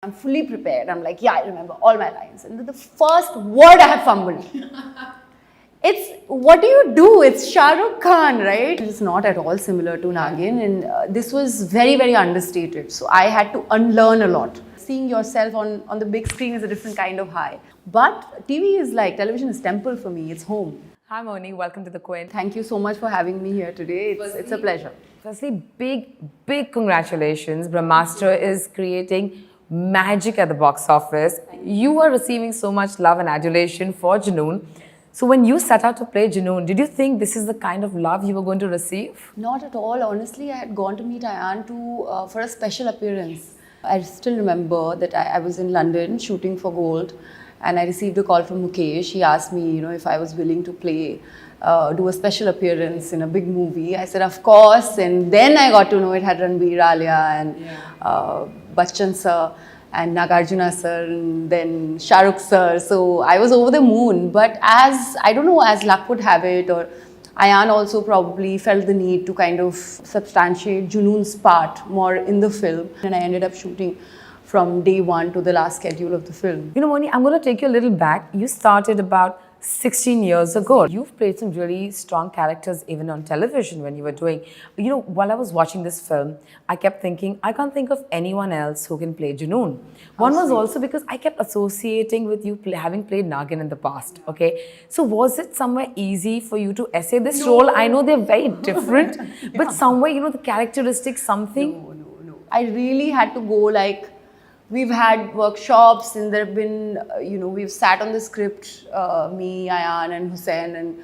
I'm fully prepared. I'm like, yeah, I remember all my lines. And the first word I have fumbled. It's, what do you do? It's Sharukh Khan, right? It's not at all similar to Nagin, and this was very, very understated. So I had to unlearn a lot. Seeing yourself on the big screen is a different kind of high. But TV is like, television is temple for me, it's home. Hi Moni, welcome to the Queen. Thank you so much for having me here today. It's a pleasure. Firstly, big congratulations. Brahmastra is creating magic at the box office. You are receiving so much love and adulation for Junoon. So when you set out to play Junoon, did you think this is the kind of love you were going to receive? Not at all. Honestly, I had gone to meet Ayan for a special appearance. I still remember that I was in London shooting for Gold, and I received a call from Mukesh. He asked me, if I was willing to play, do a special appearance in a big movie. I said, of course. And then I got to know it had Ranbir, Alia, and Bachchan sir, and Nagarjuna sir, and then Sharukh sir. So I was over the moon. But as luck would have it, or Ayan also probably felt the need to kind of substantiate Junoon's part more in the film. And I ended up shooting from day one to the last schedule of the film. Moni, I'm going to take you a little back. You started about 16 years ago. You've played some really strong characters even on television when you were doing, while I was watching this film, I kept thinking, I can't think of anyone else who can play Junoon. One was also because I kept associating with you having played Naagin in the past, okay? So was it somewhere easy for you to essay this role? I know they're very different, but somewhere, the characteristics, something? No. I really had to go we've had workshops, and there have been, we've sat on the script, me, Ayan and Hussain, and,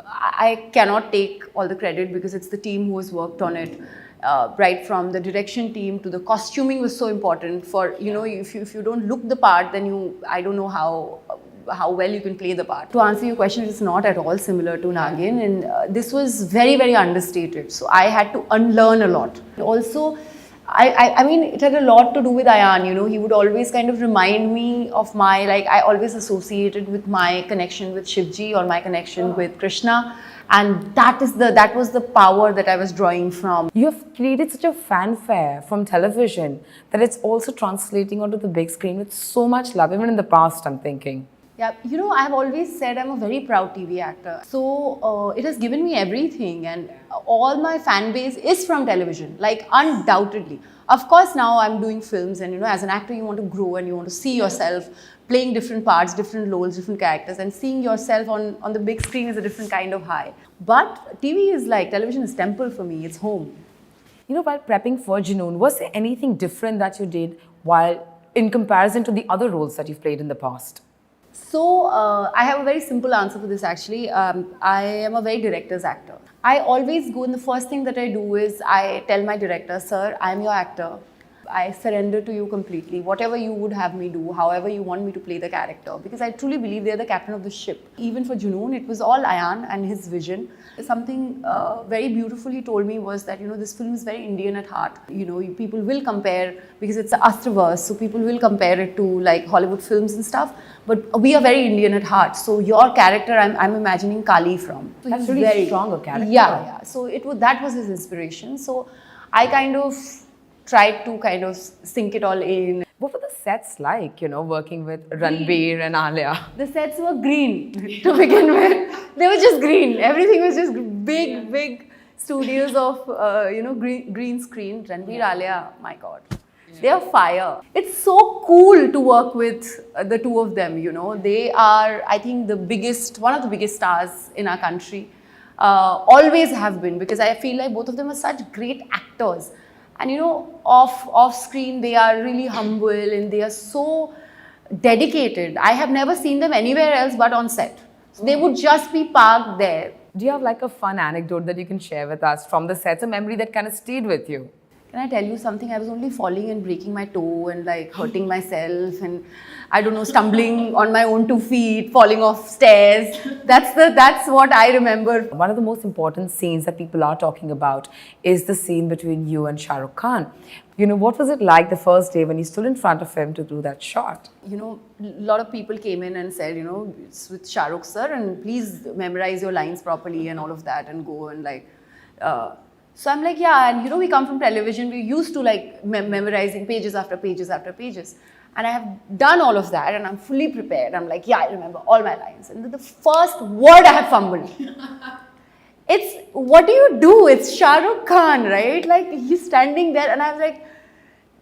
I cannot take all the credit because it's the team who has worked on it. Right from the direction team to the costuming was so important for, if you don't look the part, then I don't know how well you can play the part. To answer your question, it's not at all similar to Naagin, and this was very, very understated. So I had to unlearn a lot. Also, I mean, it had a lot to do with Ayan, he would always kind of remind me of I always associated with my connection with Shivji or my connection with Krishna, and that was the power that I was drawing from. You have created such a fanfare from television that it's also translating onto the big screen with so much love, even in the past, I'm thinking. Yeah, I've always said I'm a very proud TV actor. So it has given me everything, and all my fan base is from television, undoubtedly. Of course, now I'm doing films, and as an actor, you want to grow and you want to see yourself playing different parts, different roles, different characters, and seeing yourself on the big screen is a different kind of high. But TV is television is temple for me, it's home. While prepping for Junoon, was there anything different that you did in comparison to the other roles that you've played in the past? So, I have a very simple answer for this actually. I am a very director's actor. I always go, and the first thing that I do is I tell my director, sir, I am your actor. I surrender to you completely. Whatever you would have me do, however you want me to play the character. Because I truly believe they're the captain of the ship. Even for Junoon, it was all Ayan and his vision. Something very beautiful he told me was that, this film is very Indian at heart. People will compare, because it's an Astraverse, so people will compare it to Hollywood films and stuff. But we are very Indian at heart. So your character, I'm imagining Kali from. So that's really very strong a character. Yeah. So that was his inspiration. So I kind of tried to sink it all in. What were the sets like, working with Ranbir and Alia? The sets were green to begin with. They were just green. Everything was just big studios of, green screen. Ranbir, Alia, my God. They are fire. It's so cool to work with the two of them, They are, I think, one of the biggest stars in our country. Always have been, because I feel like both of them are such great actors. And off screen, they are really humble and they are so dedicated. I have never seen them anywhere else but on set. So they would just be parked there. Do you have a fun anecdote that you can share with us from the sets, a memory that kind of stayed with you? Can I tell you something? I was only falling and breaking my toe and hurting myself and stumbling on my own 2 feet, falling off stairs. That's what I remember. One of the most important scenes that people are talking about is the scene between you and Sharukh Khan. What was it like the first day when you stood in front of him to do that shot? A lot of people came in and said, it's with Sharukh sir, and please memorize your lines properly and all of that, and go and So I'm like, yeah, and you know, we come from television, we're used to like memorizing pages after pages after pages. And I have done all of that and I'm fully prepared. I'm like, yeah, I remember all my lines. And the first word I have fumbled. It's, what do you do? It's Sharukh Khan, right? Like, he's standing there and I'm like,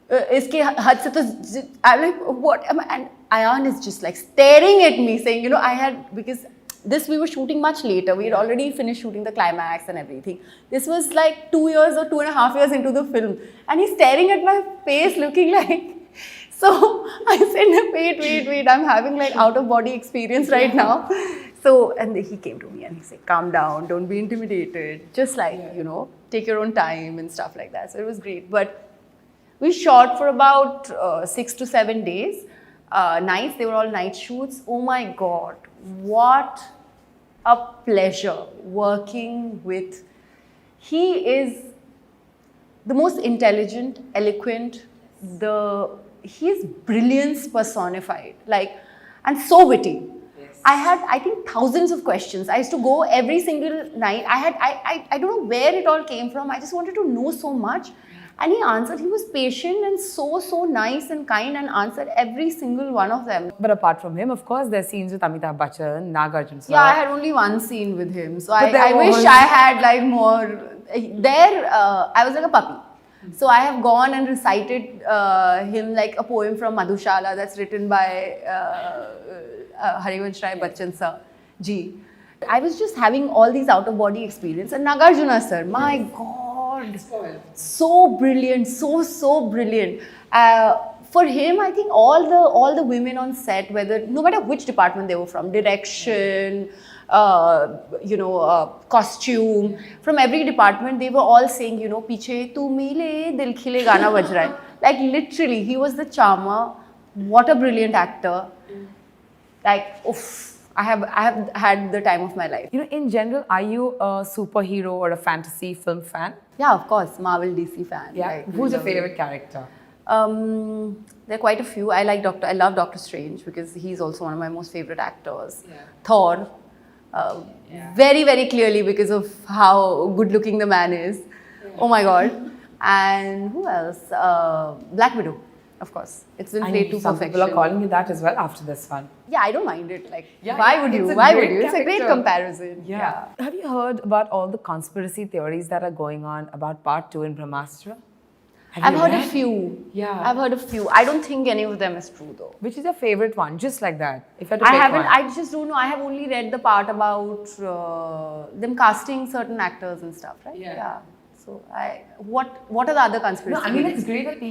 iske had se to, I'm like, what am I? And Ayan is just like staring at me saying, you know, I had, because this we were shooting much later. We had already finished shooting the climax and everything. This was like 2 years or 2.5 years into the film. And he's staring at my face looking like, so I said, wait, I'm having like out of body experience right now. So, and he came to me and he said, calm down, don't be intimidated. Just like, you know, take your own time and stuff like that. So it was great. But we shot for about 6 to 7 days. Nights, they were all night shoots. Oh my God, what a pleasure working with. He is the most intelligent, eloquent, he is brilliance personified, like, and so witty. Yes. I had, I think, thousands of questions. I used to go every single night. I don't know where it all came from. I just wanted to know so much. And he answered. He was patient and so nice and kind and answered every single one of them. But apart from him, of course, there's scenes with Amitabh Bachchan, Nagarjun sir. Yeah, I had only one scene with him. So I wish I had like more. There, I was like a puppy. So I have gone and recited him like a poem from Madhushala that's written by Harivansh Rai Bachchan sir, Ji. I was just having all these out of body experience. And Nagarjuna sir, my God, so brilliant, so brilliant. For him, I think all the women on set, whether no matter which department they were from, direction, costume, from every department, they were all saying, you know, "Piche tu mile, dil khile" gana baj raha hai. Like literally, he was the charmer. What a brilliant actor! Like, oof. I have had the time of my life. You know, in general, are you a superhero or a fantasy film fan? Yeah, of course, Marvel DC fan. Yeah. Like, who's your favorite character? There are quite a few. I love Doctor Strange because he's also one of my most favorite actors. Yeah. Thor, very clearly because of how good looking the man is. Yeah. Oh my God. And who else? Black Widow, of course. It's been played to perfection. People are calling you that as well after this one. Yeah, I don't mind it. Like, why would you? It's a great comparison. Yeah. Have you heard about all the conspiracy theories that are going on about part 2 in Brahmastra? I've heard a few. Yeah. I've heard a few. I don't think any of them is true though. Which is your favorite one? Just like that. If you had to pick one. I just don't know. I have only read the part about them casting certain actors and stuff, right? Yeah. So what are the other conspiracy theories? I mean, it's great that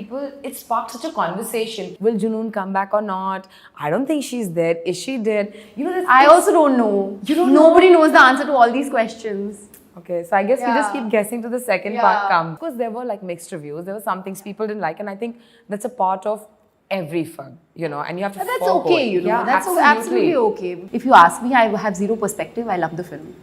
it sparked such a conversation. Will Junoon come back or not? I don't think she's dead. Is she dead? You know, I also don't know. Nobody knows the answer to all these questions. Okay, so I guess we just keep guessing to the second part come. Because there were like mixed reviews. There were some things people didn't like, and I think that's a part of every film, you know, and you have to That's okay, you know. Yeah, that's absolutely okay. If you ask me, I have zero perspective. I love the film.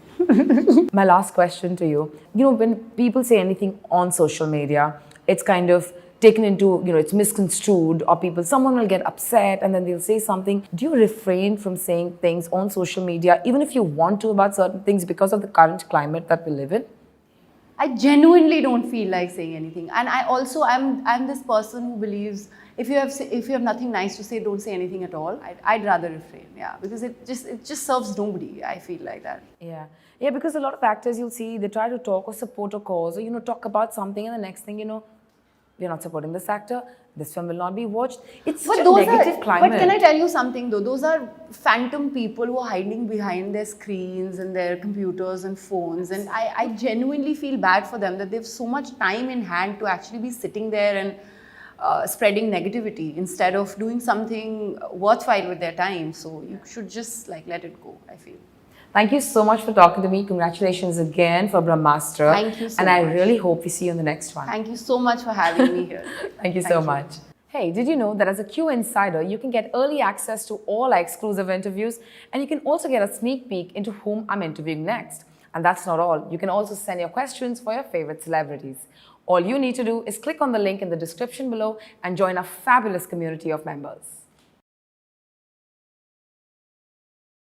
My last question to you. You know, when people say anything on social media, it's kind of taken into, you know, it's misconstrued, or someone will get upset and then they'll say something. Do you refrain from saying things on social media, even if you want to, about certain things because of the current climate that we live in? I genuinely don't feel like saying anything. And I'm this person who believes if you have nothing nice to say, don't say anything at all. I'd rather refrain, because it just serves nobody. I feel like that. Yeah, because a lot of actors you'll see, they try to talk or support a cause, or, you know, talk about something, and the next thing, you know, we're not supporting this actor, this film will not be watched. It's such a negative climate. But can I tell you something though? Those are phantom people who are hiding behind their screens and their computers and phones. And I genuinely feel bad for them that they have so much time in hand to actually be sitting there and spreading negativity instead of doing something worthwhile with their time. So you should just like let it go, I feel. Thank you so much for talking to me. Congratulations again for Brahmastra. Thank you so much. And I really hope we see you in the next one. Thank you so much for having me here. Thank you so much. Hey, did you know that as a Q Insider, you can get early access to all our exclusive interviews, and you can also get a sneak peek into whom I'm interviewing next. And that's not all. You can also send your questions for your favorite celebrities. All you need to do is click on the link in the description below and join our fabulous community of members.